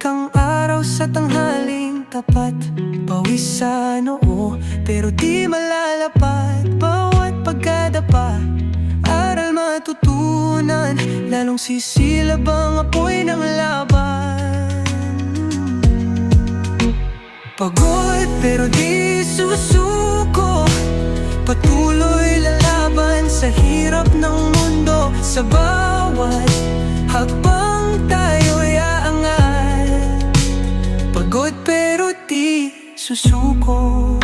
ang araw sa tanghaling tapat. Pawis sa noo, pero di malalapat. Bawat pagkadapa, aral matutunan. Lalong sisilab ang apoy ng laban. Pagod pero di susuko, patuloy lalaban sa hirap ng mundo. Sa bawat hakbang tayo'y aangat. Pagod pero di susuko.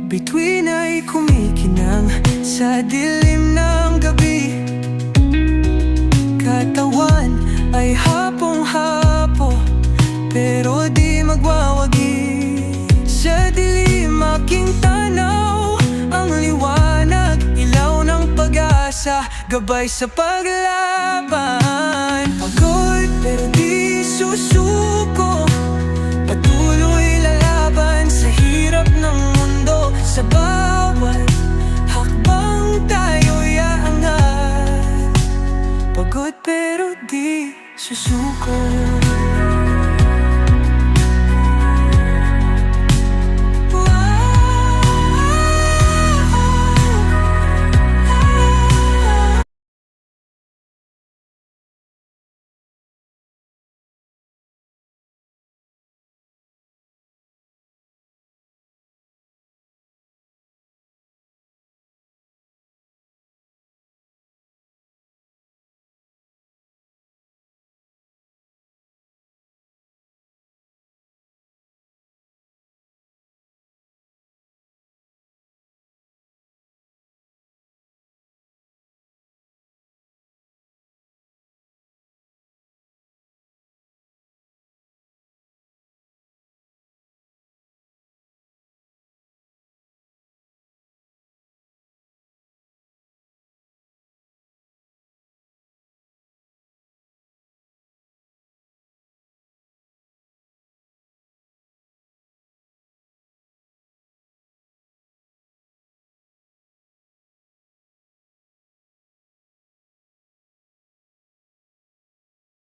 Bituin ay kumikinang sa dilim ng gabi. Katawan ay hapong-hapo, pero di magwawagi. Sa dilim aking tanaw, ang liwanag, ilaw ng pag-asa, gabay sa paglaban. Pagod pero di susuko, patuloy lalaban sa hirap ng mundo. Sa bawat hakbang tayo